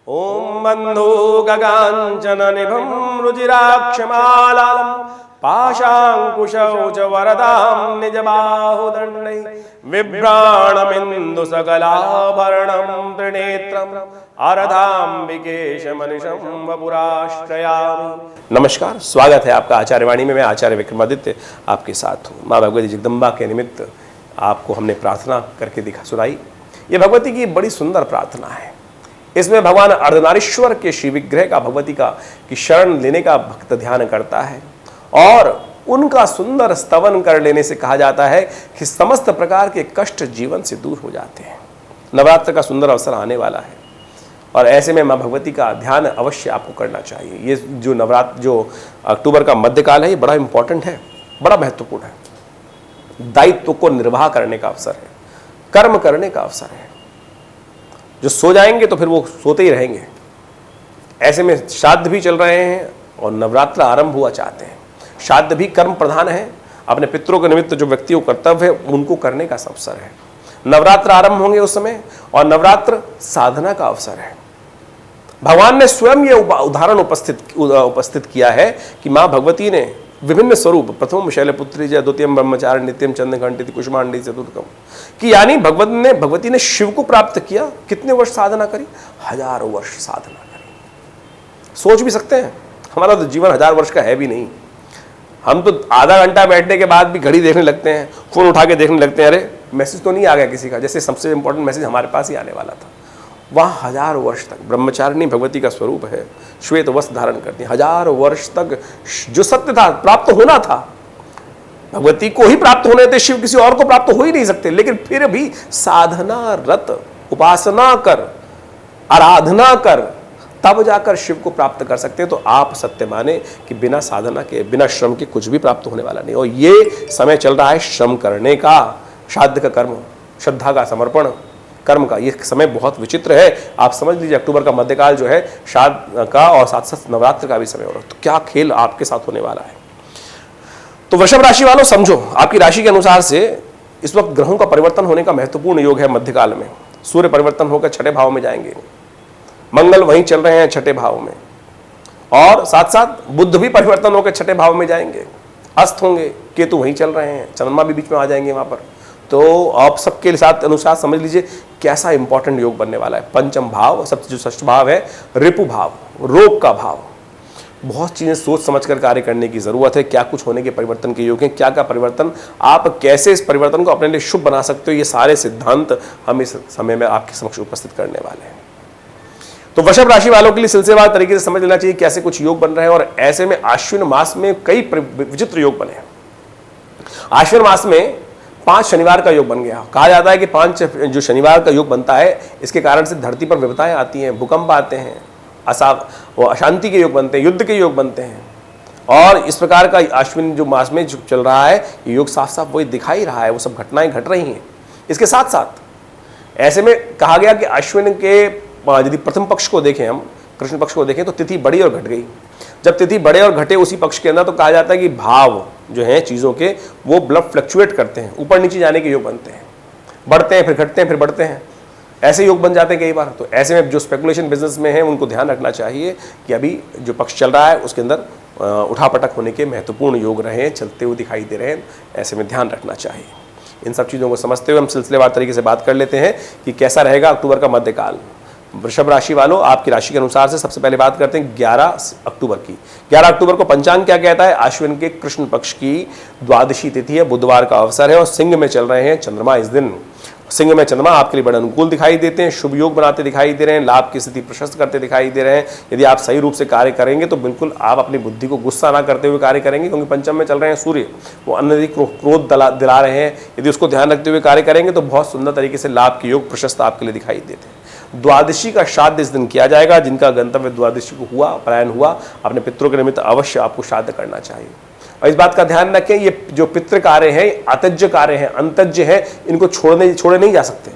ओम बंधु गगांचन निभम रुजिराक्षमालां पाशांकुशौ च वरदां निज बाहुदण्डै बिभ्राणमिन्दु सकलाभरणं त्रिनेत्रम् आराधाम्बिकेशमनिशं वपुराश्रयामि। नमस्कार, स्वागत है आपका आचार्यवाणी में। मैं आचार्य विक्रमादित्य आपके साथ हूँ। माँ भगवती जगदम्बा के निमित्त आपको हमने प्रार्थना करके सुनाई। ये भगवती की बड़ी सुंदर प्रार्थना है। इसमें भगवान अर्धनारीश्वर के श्री विग्रह का, भगवती का की शरण लेने का भक्त ध्यान करता है और उनका सुंदर स्तवन कर लेने से कहा जाता है कि समस्त प्रकार के कष्ट जीवन से दूर हो जाते हैं। नवरात्र का सुंदर अवसर आने वाला है और ऐसे में माँ भगवती का ध्यान अवश्य आपको करना चाहिए। ये जो नवरात्र, जो अक्टूबर का मध्यकाल है, ये बड़ा इंपॉर्टेंट है, बड़ा महत्वपूर्ण है। दायित्व को निर्वाह करने का अवसर है, कर्म करने का अवसर है। जो सो जाएंगे तो फिर वो सोते ही रहेंगे। ऐसे में श्राद्ध भी चल रहे हैं और नवरात्र आरंभ हुआ चाहते हैं। श्राद्ध भी कर्म प्रधान है। अपने पितरों के निमित्त जो व्यक्तियों कर्तव्य है उनको करने का अवसर है। नवरात्र आरंभ होंगे उस समय और नवरात्र साधना का अवसर है। भगवान ने स्वयं ये उदाहरण उपस्थित किया है कि माँ भगवती ने विभिन्न स्वरूप, प्रथम शैलपुत्री जय, द्वितीयम ब्रह्मचारी, नित्यम चंद्रघंटित कुष्मांडी चतुर्थकम, कि यानी भगवती ने शिव को प्राप्त किया। कितने वर्ष साधना करी? 1000 वर्ष साधना करी। सोच भी सकते हैं, हमारा तो जीवन 1000 वर्ष का है भी नहीं। हम तो आधा घंटा बैठने के बाद भी घड़ी देखने लगते हैं, फोन उठा के देखने लगते हैं, अरे मैसेज तो नहीं आ गया किसी का। जैसे सबसे इंपॉर्टेंट मैसेज हमारे पास ही आने वाला था। वहाँ 1000 वर्ष तक ब्रह्मचारिणी भगवती का स्वरूप है। श्वेत वस्त्र धारण करती है। 1000 वर्ष तक जो सत्य था, प्राप्त होना था, भगवती को ही प्राप्त होने थे। शिव किसी और को प्राप्त हो ही नहीं सकते, लेकिन फिर भी साधना रत, उपासना कर, आराधना कर, तब जाकर शिव को प्राप्त कर सकते हैं। तो आप सत्य माने कि बिना साधना के, बिना श्रम के कुछ भी प्राप्त होने वाला नहीं। और ये समय चल रहा है श्रम करने का, श्राद्ध का कर्म, श्रद्धा का समर्पण कर्म का। ये समय बहुत विचित्र है। आप समझ लीजिए अक्टूबर का मध्यकाल जो है श्राद्ध का और साथ साथ नवरात्र का भी समय हो रहा है। तो क्या खेल आपके साथ होने वाला है। तो वृषभ राशि वालों समझो, आपकी राशि के अनुसार से इस वक्त ग्रहों का परिवर्तन होने का महत्वपूर्ण योग है। मध्यकाल में सूर्य परिवर्तन होकर छठे भाव में जाएंगे, मंगल वहीं चल रहे हैं छठे भाव में, और साथ साथ बुध भी परिवर्तन होकर छठे भाव में जाएंगे। अस्त होंगे, केतु वहीं चल रहे हैं, चंद्रमा भी बीच में आ जाएंगे वहां पर। तो आप सबके साथ अनुसार समझ लीजिए कैसा इंपॉर्टेंट योग बनने वाला है। पंचम भाव, सबसे जो षष्ठ भाव है रिपु भाव, रोग का भाव। बहुत चीजें सोच समझ कर कार्य करने की जरूरत है। क्या कुछ होने के परिवर्तन के योग हैं, क्या क्या परिवर्तन, आप कैसे इस परिवर्तन को अपने लिए शुभ बना सकते हो, ये सारे सिद्धांत हम इस समय में आपके समक्ष उपस्थित करने वाले हैं। तो वृषभ राशि वालों के लिए सिलसिलेवार तरीके से समझ लेना चाहिए कैसे कुछ योग बन रहे हैं। और ऐसे में आश्विन मास में कई विचित्र योग बने हैं। आश्विन मास में 5 शनिवार का योग बन गया। कहा जाता है कि 5 जो शनिवार का योग बनता है, इसके कारण से धरती पर विपदाएं आती हैं, भूकंप आते हैं, अशांति के योग बनते हैं, युद्ध के योग बनते हैं। और इस प्रकार का आश्विन जो मास में चल रहा है, ये योग साफ साफ वही दिखाई रहा है। वो सब घटनाएं घट रही हैं। इसके साथ साथ ऐसे में कहा गया कि आश्विन के यदि प्रथम पक्ष को देखें, हम कृष्ण पक्ष को देखें, तो तिथि बढ़ी और घट गई। जब तिथि बढ़े और घटे उसी पक्ष के अंदर, तो कहा जाता है कि भाव जो हैं चीज़ों के, वो ब्लफ फ्लक्चुएट करते हैं, ऊपर नीचे जाने के योग बनते हैं, बढ़ते हैं फिर घटते हैं फिर बढ़ते हैं, ऐसे योग बन जाते हैं कई बार। तो ऐसे में जो स्पेकुलेशन बिजनेस में है उनको ध्यान रखना चाहिए कि अभी जो पक्ष चल रहा है उसके अंदर उठापटक होने के महत्वपूर्ण योग रहे हैं, चलते हुए दिखाई दे रहे हैं। ऐसे में ध्यान रखना चाहिए। इन सब चीज़ों को समझते हुए हम सिलसिलेवार तरीके से बात कर लेते हैं कि कैसा रहेगा अक्टूबर का मध्यकाल। वृषभ राशि वालों, आपकी राशि के अनुसार से सबसे पहले बात करते हैं 11 अक्टूबर की। 11 अक्टूबर को पंचांग क्या कहता है? आश्विन के कृष्ण पक्ष की द्वादशी तिथि है, बुधवार का अवसर है और सिंह में चल रहे हैं चंद्रमा। इस दिन सिंह में चंद्रमा आपके लिए बड़े अनुकूल दिखाई देते हैं, शुभ योग बनाते दिखाई दे रहे हैं, लाभ की स्थिति प्रशस्त करते दिखाई दे रहे हैं। यदि आप सही रूप से कार्य करेंगे तो बिल्कुल आप अपनी बुद्धि को गुस्सा ना करते हुए कार्य करेंगे, क्योंकि पंचम में चल रहे हैं सूर्य, वो अत्यधिक क्रोध दिला रहे हैं। यदि उसको ध्यान रखते हुए कार्य करेंगे तो बहुत सुंदर तरीके से लाभ के योग प्रशस्त आपके लिए दिखाई देते हैं। द्वादशी का श्राद्ध इस दिन किया जाएगा। जिनका गंतव्य द्वादशी को हुआ, पलायन हुआ, अपने पितरों के निमित्त अवश्य आपको श्राद्ध करना चाहिए। और इस बात का ध्यान रखें, ये जो पितृ कार्य हैं, अतज्य कार्य हैं, अंतज्य है, इनको छोड़े नहीं जा सकते।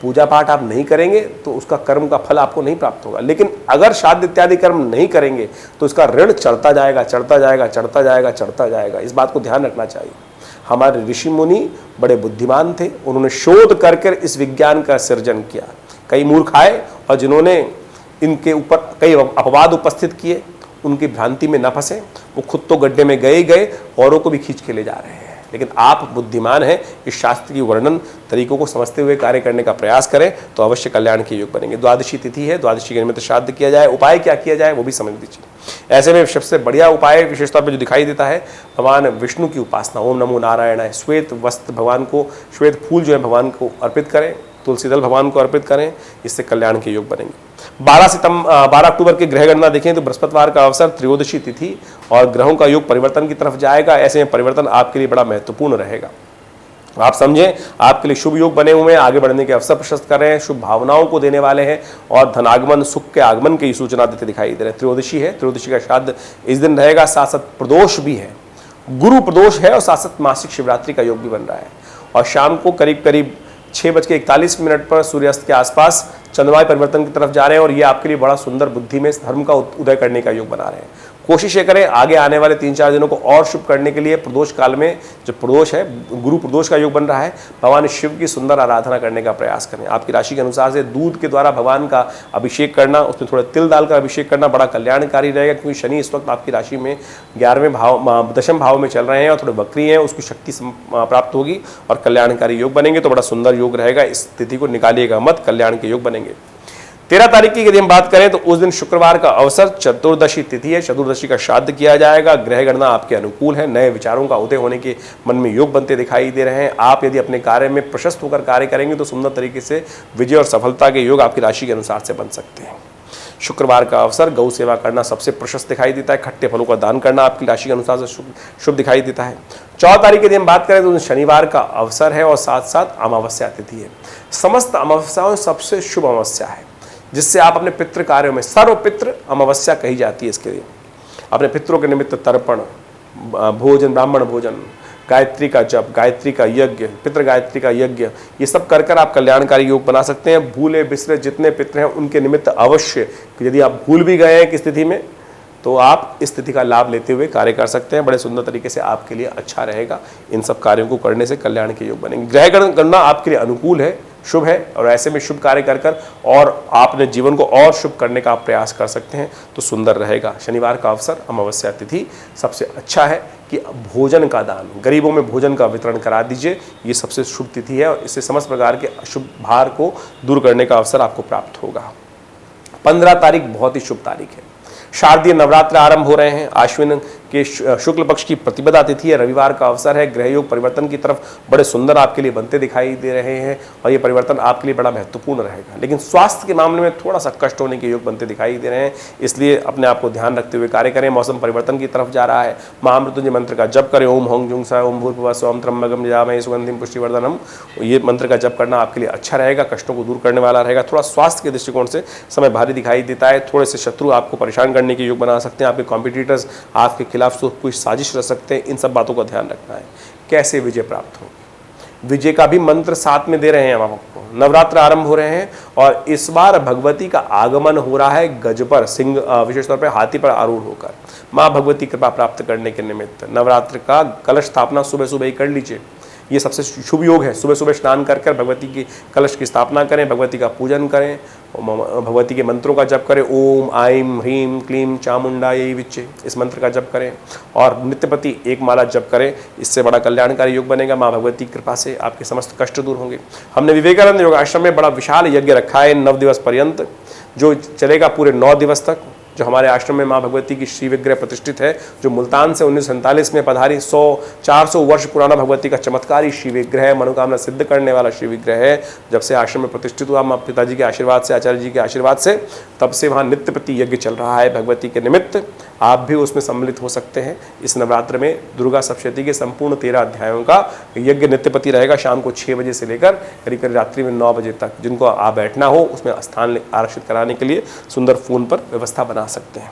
पूजा पाठ आप नहीं करेंगे तो उसका कर्म का फल आपको नहीं प्राप्त होगा। लेकिन अगर श्राद्ध इत्यादि कर्म नहीं करेंगे तो इसका ऋण चढ़ता जाएगा, चढ़ता जाएगा, चढ़ता जाएगा, चढ़ता जाएगा। इस बात को ध्यान रखना चाहिए। हमारे ऋषि मुनि बड़े बुद्धिमान थे, उन्होंने शोध कर इस विज्ञान का सृजन किया। कई मूर्ख आए और जिन्होंने इनके ऊपर कई अपवाद उपस्थित किए, उनकी भ्रांति में न फंसे। वो खुद तो गड्ढे में गए ही गए, औरों को भी खींच के ले जा रहे हैं। लेकिन आप बुद्धिमान हैं, इस शास्त्र की वर्णन तरीकों को समझते हुए कार्य करने का प्रयास करें तो अवश्य कल्याण के योग बनेंगे। द्वादशी तिथि है, द्वादशी के निमित्त श्राद्ध किया जाए, उपाय क्या किया जाए वो भी समझ लीजिए। ऐसे में सबसे बढ़िया उपाय विशेष तौर पर जो दिखाई देता है, भगवान विष्णु की उपासना, ओम नमो नारायण। श्वेत वस्त्र भगवान को, श्वेत फूल जो है भगवान को अर्पित करें, तुलसी दल भगवान को अर्पित करें, इससे कल्याण के योग बनेंगे। 12 अक्टूबर की ग्रह गणना देखें तो बृहस्पतिवार का अवसर, त्रयोदशी तिथि और ग्रहों का योग परिवर्तन की तरफ जाएगा। ऐसे में परिवर्तन आपके लिए बड़ा महत्वपूर्ण रहेगा। आप समझें, आपके लिए शुभ योग बने हुए हैं, आगे बढ़ने के अवसर प्रशस्त कर रहे हैं, शुभ भावनाओं को देने वाले हैं और धनागमन, सुख के आगमन की सूचना देते दिखाई दे रहे हैं। त्रयोदशी है, त्रयोदशी का श्राद्ध इस दिन रहेगा। साथ साथ प्रदोष भी है, गुरु प्रदोष है और साथ साथ मासिक शिवरात्रि का योग भी बन रहा है। और शाम को करीब करीब 6:41 पर सूर्यास्त के आसपास चंद्रमा परिवर्तन की तरफ जा रहे हैं और ये आपके लिए बड़ा सुंदर बुद्धि में धर्म का उदय करने का योग बना रहे हैं। कोशिश ये करें आगे आने वाले 3-4 दिनों को और शुभ करने के लिए प्रदोष काल में, जो प्रदोष है, गुरु प्रदोष का योग बन रहा है, भगवान शिव की सुंदर आराधना करने का प्रयास करें। आपकी राशि के अनुसार से दूध के द्वारा भगवान का अभिषेक करना, उसमें थोड़ा तिल डालकर अभिषेक करना बड़ा कल्याणकारी रहेगा, क्योंकि शनि इस वक्त आपकी राशि में 11वें भाव, दशम भाव में चल रहे हैं और थोड़े वक्री हैं, उसकी शक्ति प्राप्त होगी और कल्याणकारी योग बनेंगे। तो बड़ा सुंदर योग रहेगा, इस तिथि को निकालिएगा मत, कल्याण के योग बनेंगे। 13 तारीख की यदि हम बात करें तो उस दिन शुक्रवार का अवसर, चतुर्दशी तिथि है, चतुर्दशी का श्राद्ध किया जाएगा। ग्रह गणना आपके अनुकूल है, नए विचारों का उदय होने के मन में योग बनते दिखाई दे रहे हैं। आप यदि अपने कार्य में प्रशस्त होकर कार्य करेंगे तो सुंदर तरीके से विजय और सफलता के योग आपकी राशि के अनुसार से बन सकते हैं। शुक्रवार का अवसर, गौ सेवा करना सबसे प्रशस्त दिखाई देता है। खट्टे फलों का दान करना आपकी राशि के अनुसार से शुभ दिखाई देता है। 14 तारीख यदि हम बात करें तो शनिवार का अवसर है और साथ साथ अमावस्या तिथि है। समस्त अमावस्याओं सबसे शुभ अमावस्या है, जिससे आप अपने पितृ कार्यों में, सर्वपितृ अमावस्या कही जाती है इसके लिए, अपने पितरों के निमित्त तर्पण, भोजन, ब्राह्मण भोजन, गायत्री का जप, गायत्री का यज्ञ, पितृ गायत्री का यज्ञ, ये सब कर कर आप कल्याणकारी योग बना सकते हैं। भूले बिसरे जितने पितृ हैं उनके निमित्त अवश्य, यदि आप भूल भी गए हैं किस स्थिति में, तो आप इस स्थिति का लाभ लेते हुए कार्य कर सकते हैं। बड़े सुंदर तरीके से आपके लिए अच्छा रहेगा। इन सब कार्यों को करने से कल्याण के योग बनेंगे। ग्रह गणना आपके लिए अनुकूल है, शुभ है और ऐसे में शुभ कार्य कर कर और आपने जीवन को और शुभ करने का आप प्रयास कर सकते हैं तो सुंदर रहेगा। शनिवार का अवसर, अमावस्या तिथि, सबसे अच्छा है कि भोजन का दान, गरीबों में भोजन का वितरण करा दीजिए। ये सबसे शुभ तिथि है और इससे समस्त प्रकार के अशुभ भार को दूर करने का अवसर आपको प्राप्त होगा। 15 तारीख बहुत ही शुभ तारीख है। शारदीय नवरात्र आरंभ हो रहे हैं। आश्विन के शुक्ल पक्ष की प्रतिपदा तिथि है, रविवार का अवसर है। ग्रह योग परिवर्तन की तरफ बड़े सुंदर आपके लिए बनते दिखाई दे रहे हैं और ये परिवर्तन आपके लिए बड़ा महत्वपूर्ण रहेगा। लेकिन स्वास्थ्य के मामले में थोड़ा सा कष्ट होने के योग बनते दिखाई दे रहे हैं, इसलिए अपने आप को ध्यान रखते हुए कार्य करें। मौसम परिवर्तन की तरफ जा रहा है। महामृत्युंजय मंत्र का जप करें, ओम हौं जुंग सा ओम भूर्भुवः स्वः ओम त्र्यंबकम यजामहे सुगंधिं पुष्टिवर्धनम। ये मंत्र का जप करना आपके लिए अच्छा रहेगा, कष्टों को दूर करने वाला रहेगा। थोड़ा स्वास्थ्य के दृष्टिकोण से समय भारी दिखाई देता है। थोड़े से शत्रु आपको परेशान करने के योग बना सकते हैं। आपके कॉम्पिटिटर्स आपके खिलाफ कोई साजिश रच सकते हैं। इन सब बातों का ध्यान रखना है। कैसे विजय प्राप्त हो, विजय का भी मंत्र साथ में दे रहे हैं हम आपको। नवरात्र आरंभ हो रहे हैं और इस बार भगवती का आगमन हो रहा है गज पर, सिंह, विशेष तौर पर हाथी पर आरूढ़ होकर। माँ भगवती कृपा प्राप्त करने के निमित्त नवरात्र का कलश स्थापना सुबह सुबह ही कर लीजिए। ये सबसे शुभ योग है। सुबह सुबह स्नान कर कर भगवती की कलश की स्थापना करें, भगवती का पूजन करें, भगवती के मंत्रों का जप करें। ओम आईं ह्रीं क्लीं चामुंडायै विच्चे, इस मंत्र का जप करें और नित्यपति एक माला जप करें। इससे बड़ा कल्याणकारी योग बनेगा। माँ भगवती की कृपा से आपके समस्त कष्ट दूर होंगे। हमने विवेकानंद योग आश्रम में बड़ा विशाल यज्ञ रखा है 9 दिवस पर्यंत, जो चलेगा पूरे 9 दिवस तक। जो हमारे आश्रम में माँ भगवती की श्री विग्रह प्रतिष्ठित है, जो मुल्तान से 1947 में पधारी 400 वर्ष पुराना भगवती का चमत्कारी श्री विग्रह है, मनोकामना सिद्ध करने वाला श्री विग्रह है। जब से आश्रम में प्रतिष्ठित हुआ माँ पिताजी के आशीर्वाद से, आचार्य जी के आशीर्वाद से, तब से वहाँ नित्य प्रति यज्ञ चल रहा है भगवती के निमित्त। आप भी उसमें सम्मिलित हो सकते हैं। इस नवरात्र में दुर्गा सप्तशती के संपूर्ण 13 अध्यायों का यज्ञ नित्यपति रहेगा। शाम को 6 बजे से लेकर करीब करीब रात्रि में 9 बजे तक। जिनको आ बैठना हो उसमें स्थान आरक्षित कराने के लिए सुंदर फोन पर व्यवस्था बना सकते हैं।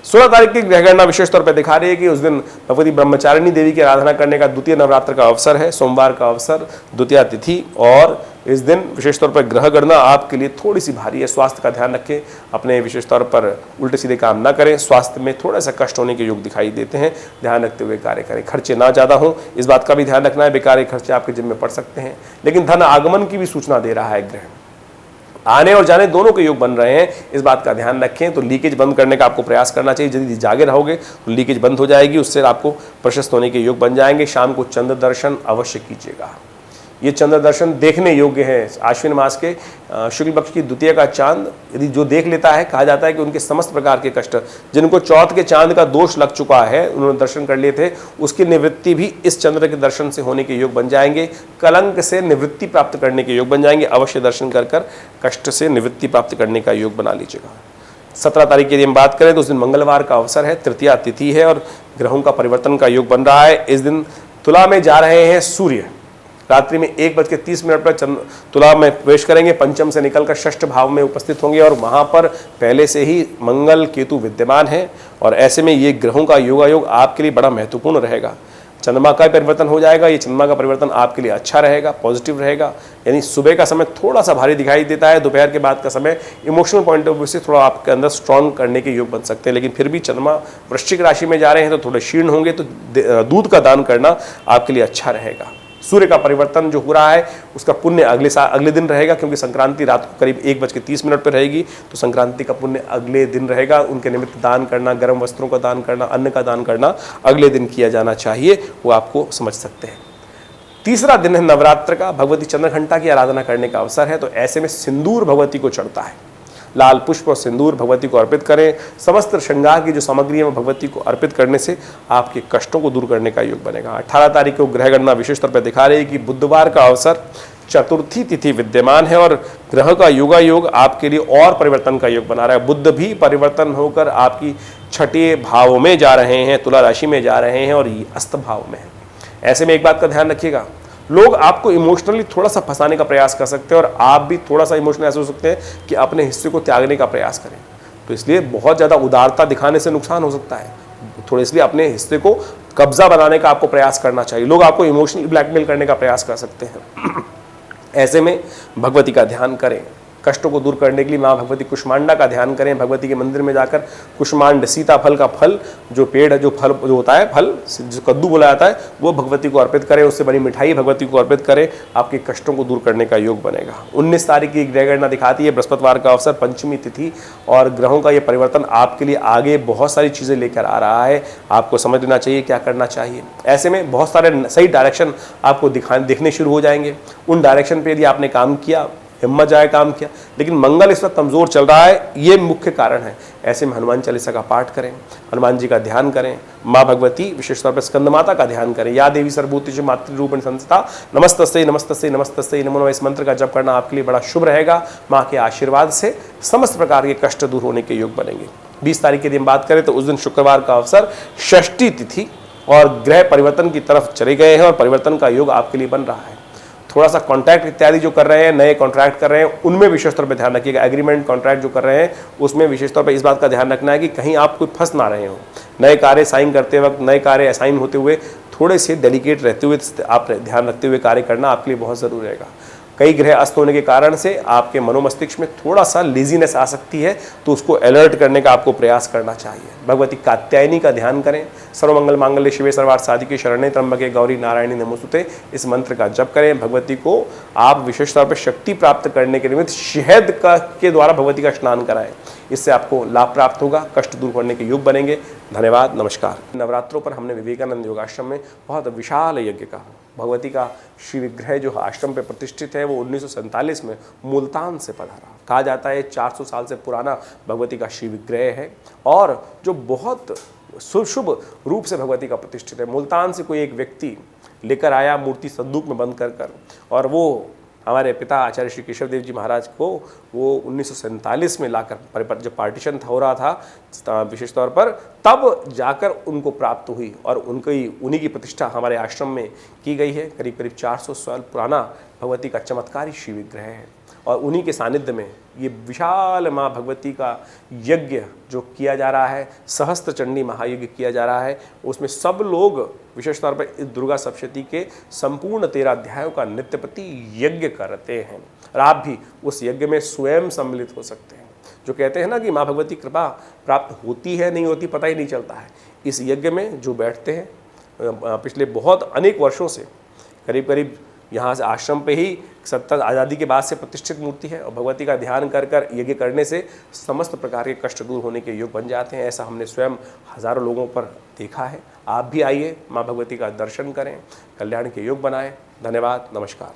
16 तारीख की ग्रहगणना विशेष तौर पर दिखा रही है कि उस दिन भगवती ब्रह्मचारिणी देवी की आराधना करने का द्वितीय नवरात्र का अवसर है। सोमवार का अवसर, द्वितीया तिथि, और इस दिन विशेष तौर पर ग्रह गणना आपके लिए थोड़ी सी भारी है। स्वास्थ्य का ध्यान रखें, अपने विशेष तौर पर उल्टे सीधे काम ना करें। स्वास्थ्य में थोड़ा सा कष्ट होने के योग दिखाई देते हैं, ध्यान रखते हुए कार्य करें। खर्चे ना ज़्यादा हों, इस बात का भी ध्यान रखना है। बेकार खर्चे आपके जिम्मे पड़ सकते हैं। लेकिन धन आगमन की भी सूचना दे रहा है ग्रह। आने और जाने दोनों के योग बन रहे हैं, इस बात का ध्यान रखें। तो लीकेज बंद करने का आपको प्रयास करना चाहिए। यदि जागे रहोगे तो लीकेज बंद हो जाएगी, उससे आपको प्रशस्त होने के योग बन जाएंगे। शाम को चंद्र दर्शन अवश्य कीजिएगा। ये चंद्र दर्शन देखने योग्य है। आश्विन मास के शुक्ल पक्ष की द्वितीय का चांद यदि जो देख लेता है, कहा जाता है कि उनके समस्त प्रकार के कष्ट, जिनको चौथ के चांद का दोष लग चुका है, उन्होंने दर्शन कर लिए थे, उसकी निवृत्ति भी इस चंद्र के दर्शन से होने के योग बन जाएंगे। कलंक से निवृत्ति प्राप्त करने के योग बन जाएंगे। अवश्य दर्शन कर कर कष्ट से निवृत्ति प्राप्त करने का योग बना लीजिएगा। 17 तारीख की यदि हम बात करें तो उस दिन मंगलवार का अवसर है, तृतीया तिथि है और ग्रहों का परिवर्तन का योग बन रहा है। इस दिन तुला में जा रहे हैं सूर्य। रात्रि में 1:30 पर तुला में प्रवेश करेंगे, पंचम से निकलकर षष्ठ भाव में उपस्थित होंगे और वहां पर पहले से ही मंगल केतु विद्यमान है और ऐसे में ये ग्रहों का योगायोग आपके लिए बड़ा महत्वपूर्ण रहेगा। चंद्रमा का परिवर्तन हो जाएगा। ये चंद्रमा का परिवर्तन आपके लिए अच्छा रहेगा, पॉजिटिव रहेगा। यानी सुबह का समय थोड़ा सा भारी दिखाई देता है, दोपहर के बाद का समय इमोशनल पॉइंट ऑफ व्यू से थोड़ा आपके अंदर स्ट्रांग करने के योग बन सकते हैं, लेकिन फिर भी चंद्रमा वृश्चिक राशि में जा रहे हैं तो थोड़े क्षीण होंगे, तो दूध का दान करना आपके लिए अच्छा रहेगा। सूर्य का परिवर्तन जो हो रहा है उसका पुण्य अगले दिन रहेगा, क्योंकि संक्रांति रात को करीब 1:30 पर रहेगी, तो संक्रांति का पुण्य अगले दिन रहेगा। उनके निमित्त दान करना, गर्म वस्त्रों का दान करना, अन्न का दान करना अगले दिन किया जाना चाहिए, वो आपको समझ सकते हैं। तीसरा दिन है नवरात्र का, भगवती चंद्रघंटा की आराधना करने का अवसर है, तो ऐसे में सिंदूर भगवती को चढ़ता है। लाल पुष्प और सिंदूर भगवती को अर्पित करें। समस्त श्रृंगार की जो सामग्री है भगवती को अर्पित करने से आपके कष्टों को दूर करने का योग बनेगा। 18 तारीख को ग्रह गणना विशेष तौर पर दिखा रही है कि बुधवार का अवसर, चतुर्थी तिथि विद्यमान है और ग्रह का योगायोग आपके लिए और परिवर्तन का योग बना रहा है। बुध भी परिवर्तन होकर आपकी छठे भाव में जा रहे हैं, तुला राशि में जा रहे हैं और ये अस्त भाव में है। ऐसे में एक बात का ध्यान रखिएगा, लोग आपको इमोशनली थोड़ा सा फंसाने का प्रयास कर सकते हैं और आप भी थोड़ा सा इमोशनल ऐसे हो सकते हैं कि अपने हिस्से को त्यागने का प्रयास करें। तो इसलिए बहुत ज़्यादा उदारता दिखाने से नुकसान हो सकता है। थोड़े इसलिए अपने हिस्से को कब्जा बनाने का आपको प्रयास करना चाहिए। लोग आपको इमोशनली ब्लैकमेल करने का प्रयास कर सकते हैं। ऐसे में भगवती का ध्यान करें। कष्टों को दूर करने के लिए माँ भगवती कुष्मांडा का ध्यान करें। भगवती के मंदिर में जाकर कुष्मांड, सीताफल का फल, जो पेड़ है, जो फल जो होता है, फल जो कद्दू बोला जाता है, वो भगवती को अर्पित करें। उससे बनी मिठाई भगवती को अर्पित करें। आपके कष्टों को दूर करने का योग बनेगा। 19 तारीख की ग्रह गणना दिखाती है, बृहस्पतिवार का अवसर, पंचमी तिथि और ग्रहों का ये परिवर्तन आपके लिए आगे बहुत सारी चीज़ें लेकर आ रहा है। आपको समझ लेना चाहिए क्या करना चाहिए। ऐसे में बहुत सारे सही डायरेक्शन आपको दिखने शुरू हो जाएंगे। उन डायरेक्शन पर यदि आपने काम किया, हिम्मत जाए काम किया, लेकिन मंगल इस वक्त कमजोर चल रहा है, ये मुख्य कारण है। ऐसे में हनुमान चालीसा का पाठ करें, हनुमान जी का ध्यान करें, माँ भगवती विशेष तौर पर स्कंद माता का ध्यान करें। या देवी सर्वभूतेषु मातृरूपेण संस्थिता नमस्तस्यै नमस्तस्यै नमस्तस्यै नमो नमः, इस मंत्र का जप करना आपके लिए बड़ा शुभ रहेगा। माँ के आशीर्वाद से समस्त प्रकार के कष्ट दूर होने के योग बनेंगे। 20 तारीख की यदि हम बात करें तो उस दिन शुक्रवार का अवसर, षष्ठी तिथि और ग्रह परिवर्तन की तरफ चले गए हैं और परिवर्तन का योग आपके लिए बन रहा है। थोड़ा सा कॉन्ट्रैक्ट इत्यादि जो कर रहे हैं, नए कॉन्ट्रैक्ट कर रहे हैं, उनमें विशेष तौर पे ध्यान रखिएगा। एग्रीमेंट कॉन्ट्रैक्ट जो कर रहे हैं उसमें विशेष तौर पे इस बात का ध्यान रखना है कि कहीं आप कोई फंस ना रहे हो। नए कार्य साइन करते वक्त, नए कार्य असाइन होते हुए थोड़े से डेलिकेट रहते हुए आप ध्यान रखते हुए कार्य करना आपके लिए बहुत ज़रूरी रहेगा। कई ग्रह अस्त होने के कारण से आपके मनोमस्तिष्क में थोड़ा सा लेजीनेस आ सकती है, तो उसको अलर्ट करने का आपको प्रयास करना चाहिए। भगवती कात्यायनी का ध्यान करें। सर्वमंगल मांगल्ये शिवे सर्वार्थ साधिके शरण्ये त्र्यंबके गौरी नारायणी नमोस्तुते, इस मंत्र का जप करें। भगवती को आप विशेष तौर पर शक्ति प्राप्त करने के निमित्त शहद के द्वारा भगवती का स्नान कराएं। इससे आपको लाभ प्राप्त होगा, कष्ट दूर करने के योग बनेंगे। धन्यवाद, नमस्कार। नवरात्रों पर हमने विवेकानंद योगाश्रम में बहुत विशाल यज्ञ का, भगवती का श्री विग्रह जो आश्रम पे प्रतिष्ठित है वो 1947 में मुल्तान से पधारा। कहा जाता है 400 साल से पुराना भगवती का श्री विग्रह है और जो बहुत शुभ रूप से भगवती का प्रतिष्ठित है। मुल्तान से कोई एक व्यक्ति लेकर आया मूर्ति संदूक में बंद कर और वो हमारे पिता आचार्य श्री केशव देव जी महाराज को वो 1947 में लाकर, जब पार्टीशन हो रहा था विशेष तौर पर, तब जाकर उनको प्राप्त हुई और उन्हीं की प्रतिष्ठा हमारे आश्रम में की गई है। करीब करीब 400 साल पुराना भगवती का चमत्कारी श्री विग्रह है और उन्हीं के सानिध्य में ये विशाल माँ भगवती का यज्ञ जो किया जा रहा है, सहस्त्र चंडी महायज्ञ किया जा रहा है, उसमें सब लोग विशेष तौर पर इस दुर्गा सप्तशती के संपूर्ण 13 अध्यायों का नित्यप्रति यज्ञ करते हैं और आप भी उस यज्ञ में स्वयं सम्मिलित हो सकते हैं। जो कहते हैं ना कि माँ भगवती कृपा प्राप्त होती है नहीं होती पता ही नहीं चलता है। इस यज्ञ में जो बैठते हैं पिछले बहुत अनेक वर्षों से, करीब करीब यहाँ से आश्रम पे ही सत्ता आज़ादी के बाद से प्रतिष्ठित मूर्ति है और भगवती का ध्यान कर कर यज्ञ करने से समस्त प्रकार के कष्ट दूर होने के योग बन जाते हैं। ऐसा हमने स्वयं हज़ारों लोगों पर देखा है। आप भी आइए, माँ भगवती का दर्शन करें, कल्याण के योग बनाएं। धन्यवाद, नमस्कार।